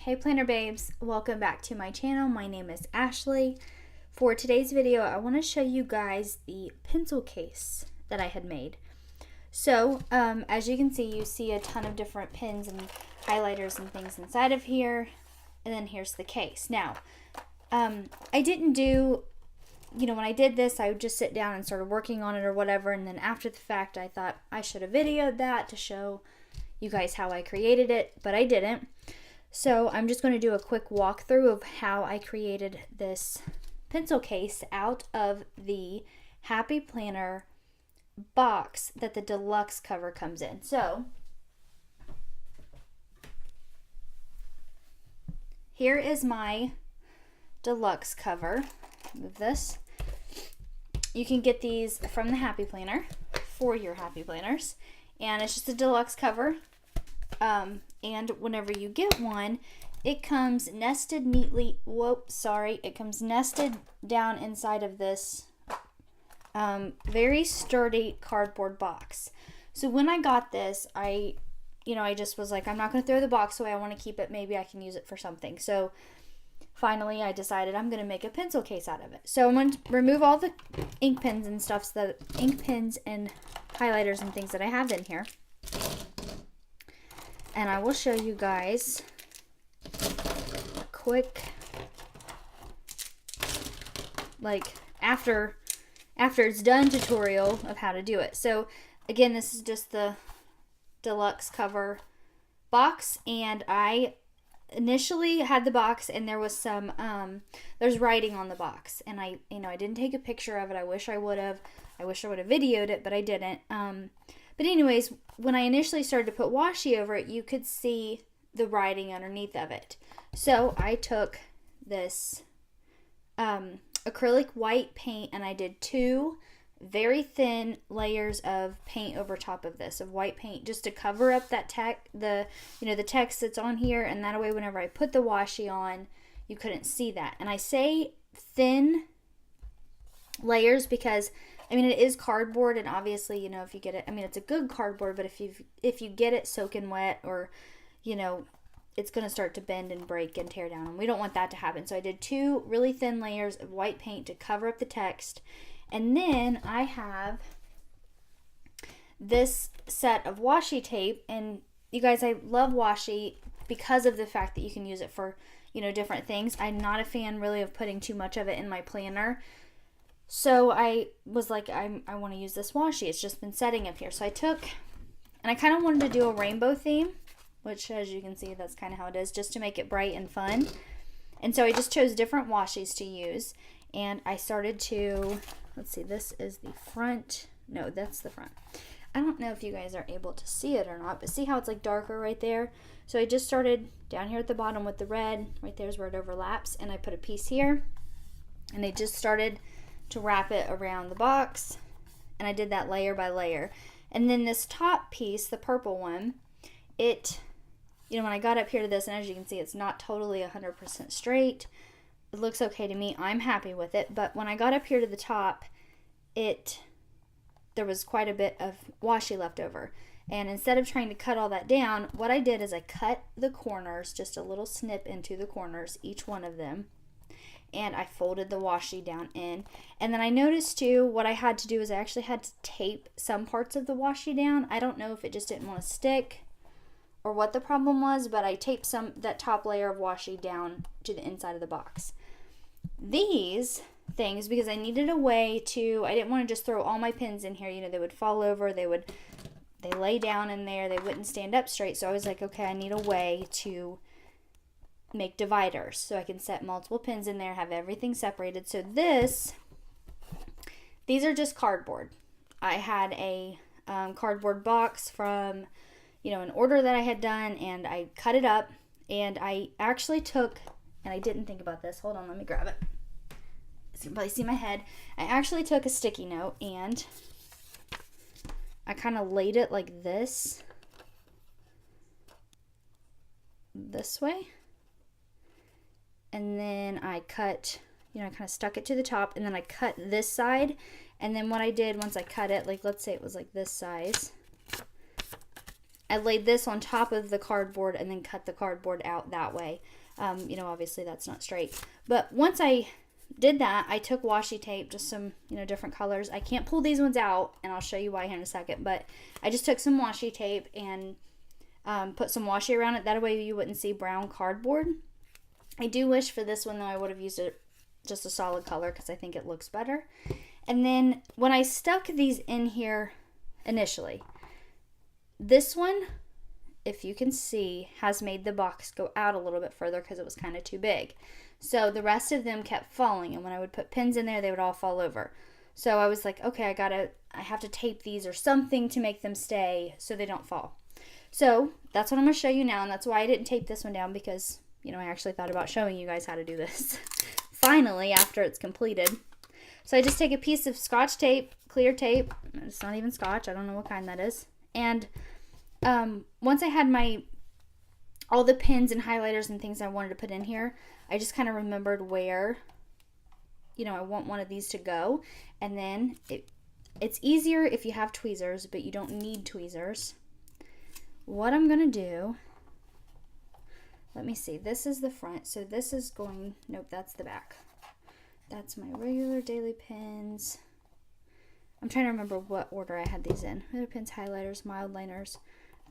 Hey Planner Babes, welcome back to my channel. My name is Ashley. For today's video, I want to show you guys the pencil case that I had made. So, as you can see, you see a ton of different pens and highlighters and things inside of here. And then here's the case. Now, I didn't do, when I did this, I would just sit down and started working on it or whatever. And then after the fact, I thought I should have videoed that to show you guys how I created it, but I didn't. So I'm just going to do a quick walkthrough of how I created this pencil case out of the Happy Planner box that the deluxe cover comes in. So here is my deluxe cover. Move this. You can get these from the Happy Planner for your Happy Planners, and it's just a deluxe cover. And whenever you get one, it comes nested neatly. It comes nested down inside of this very sturdy cardboard box. So when I got this, I just was like, I'm not going to throw the box away. I want to keep it. Maybe I can use it for something. So finally, I decided I'm going to make a pencil case out of it. So I'm going to remove all the ink pens and stuff, so that ink pens and highlighters and things that I have in here. And I will show you guys a quick, after it's done tutorial of how to do it. So again, this is just the deluxe cover box, and I initially had the box and there was some there's writing on the box, and I didn't take a picture of it. I wish I would have videoed it, but I didn't. But anyways, when I initially started to put washi over it, you could see the writing underneath of it. So I took this acrylic white paint, and I did 2 very thin layers of paint over top of this, of white paint, just to cover up that the text that's on here, and that way whenever I put the washi on, you couldn't see that. And I say thin layers because it is cardboard, and obviously, if you get it, it's a good cardboard, but if you get it soaking wet, or, it's going to start to bend and break and tear down, and we don't want that to happen. So I did 2 really thin layers of white paint to cover up the text, and then I have this set of washi tape, and you guys, I love washi because of the fact that you can use it for, different things. I'm not a fan really of putting too much of it in my planner. So I was like, I want to use this washi. It's just been setting up here. So I took, and I kind of wanted to do a rainbow theme, which, as you can see, that's kind of how it is, just to make it bright and fun. And so I just chose different washis to use. And I started to, let's see, this is the front. No, that's the front. I don't know if you guys are able to see it or not, but see how it's like darker right there? So I just started down here at the bottom with the red. Right there's where it overlaps. And I put a piece here. And I just started to wrap it around the box, and I did that layer by layer. And then this top piece, the purple one, it, when I got up here to this, and as you can see, it's not totally 100% straight. It looks okay to me. I'm happy with it. But when I got up here to the top, there was quite a bit of washi left over. And instead of trying to cut all that down, what I did is I cut the corners, just a little snip into the corners, each one of them. And I folded the washi down in. And then I noticed too, what I had to do is I actually had to tape some parts of the washi down. I don't know if it just didn't want to stick or what the problem was, but I taped that top layer of washi down to the inside of the box. These things, because I needed a way to, I didn't want to just throw all my pins in here. They would fall over, they lay down in there, they wouldn't stand up straight. So I was like, okay, I need a way to make dividers so I can set multiple pins in there, have everything separated. So these are just cardboard. I had a cardboard box from an order that I had done, and I cut it up, and I actually took, and I didn't think about this, hold on, let me grab it, you can probably see my head. I actually took a sticky note and I kind of laid it like this way. And then I cut, I kind of stuck it to the top, and then I cut this side. And then what I did once I cut it, let's say it was like this size, I laid this on top of the cardboard and then cut the cardboard out that way. You know, obviously that's not straight. But once I did that, I took washi tape, just some, you know, different colors. I can't pull these ones out, and I'll show you why here in a second. But I just took some washi tape and put some washi around it. That way you wouldn't see brown cardboard. I do wish for this one, though, I would have used just a solid color because I think it looks better. And then when I stuck these in here initially, this one, if you can see, has made the box go out a little bit further because it was kind of too big. So the rest of them kept falling, and when I would put pins in there, they would all fall over. So I was like, okay, I have to tape these or something to make them stay so they don't fall. So that's what I'm going to show you now, and that's why I didn't tape this one down, because, you know, I actually thought about showing you guys how to do this finally after it's completed. So I just take a piece of Scotch tape, clear tape. It's not even Scotch. I don't know what kind that is. And once I had all the pins and highlighters and things I wanted to put in here, I just kind of remembered where, you know, I want one of these to go. And then it's easier if you have tweezers, but you don't need tweezers. What I'm going to do, let me see, this is the front. So this is going, nope, that's the back. That's my regular daily pins. I'm trying to remember what order I had these in. Other pins, highlighters, mild liners,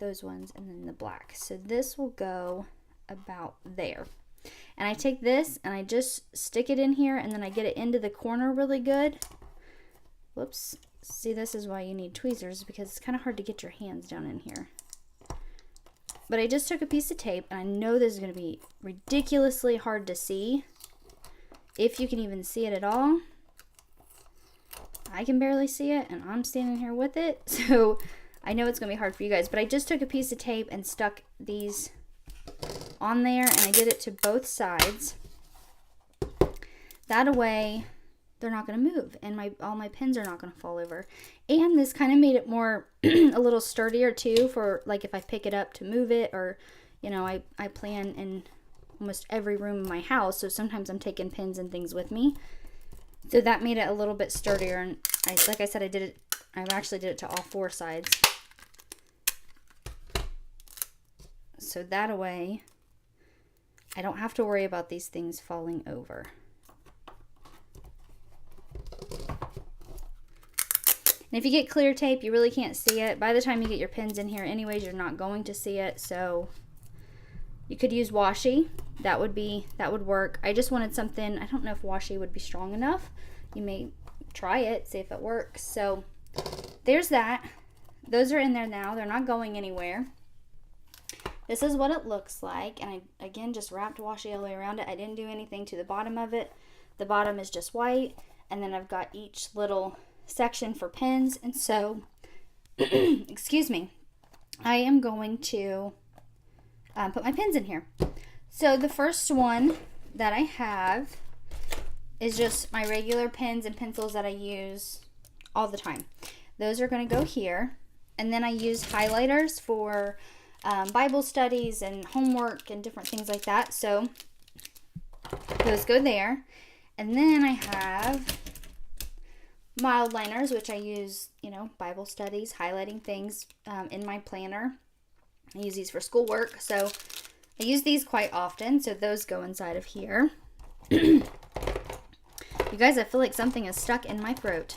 those ones, and then the black. So this will go about there. And I take this and I just stick it in here, and then I get it into the corner really good. Whoops. See, this is why you need tweezers, because it's kind of hard to get your hands down in here. But I just took a piece of tape, and I know this is going to be ridiculously hard to see, if you can even see it at all. I can barely see it, and I'm standing here with it, so I know it's going to be hard for you guys. But I just took a piece of tape and stuck these on there, and I did it to both sides. That way, they're not going to move, and all my pins are not going to fall over. And this kind of made it more, a little sturdier too, for like if I pick it up to move it, or, you know, I plan in almost every room in my house, so sometimes I'm taking pins and things with me. So that made it a little bit sturdier, and like I said, I actually did it to all four sides. So that way, I don't have to worry about these things falling over. And if you get clear tape, you really can't see it. By the time you get your pins in here anyways, you're not going to see it. So you could use washi. That would work. I just wanted something, I don't know if washi would be strong enough. You may try it, see if it works. So there's that. Those are in there now. They're not going anywhere. This is what it looks like. And I, again, just wrapped washi all the way around it. I didn't do anything to the bottom of it. The bottom is just white. And then I've got each little section for pins. And so, excuse me, I am going to put my pins in here. So the first one that I have is just my regular pens and pencils that I use all the time. Those are going to go here. And then I use highlighters for Bible studies and homework and different things like that. So those go there. And then I have mild liners, which I use, you know, Bible studies, highlighting things in my planner. I use these for schoolwork. So I use these quite often, so those go inside of here. You guys, I feel like something is stuck in my throat.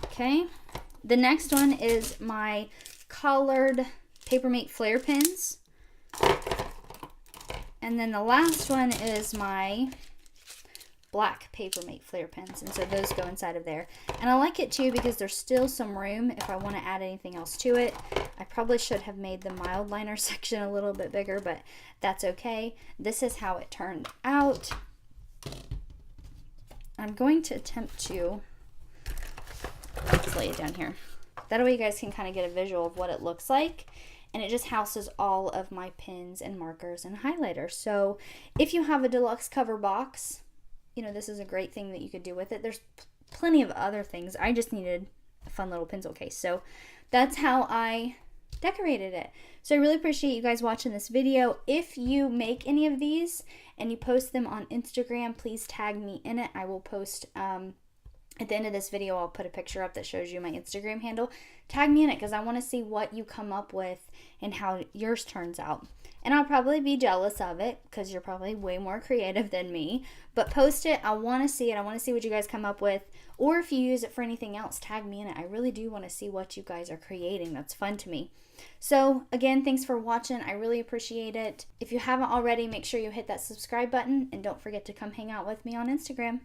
Okay. The next one is my colored Papermate Flare pins. And then the last one is my black Papermate Flare pins. And so those go inside of there. And I like it too because there's still some room if I want to add anything else to it. I probably should have made the mild liner section a little bit bigger, but that's okay. This is how it turned out. I'm going to attempt to, let's lay it down here. That way you guys can kind of get a visual of what it looks like. And it just houses all of my pens and markers and highlighters. So if you have a deluxe cover box, you know, this is a great thing that you could do with it. There's plenty of other things. I just needed a fun little pencil case. So that's how I decorated it. So I really appreciate you guys watching this video. If you make any of these and you post them on Instagram, please tag me in it. I will post a At the end of this video, I'll put a picture up that shows you my Instagram handle. Tag me in it because I want to see what you come up with and how yours turns out. And I'll probably be jealous of it because you're probably way more creative than me. But post it. I want to see it. I want to see what you guys come up with. Or if you use it for anything else, tag me in it. I really do want to see what you guys are creating. That's fun to me. So again, thanks for watching. I really appreciate it. If you haven't already, make sure you hit that subscribe button. And don't forget to come hang out with me on Instagram.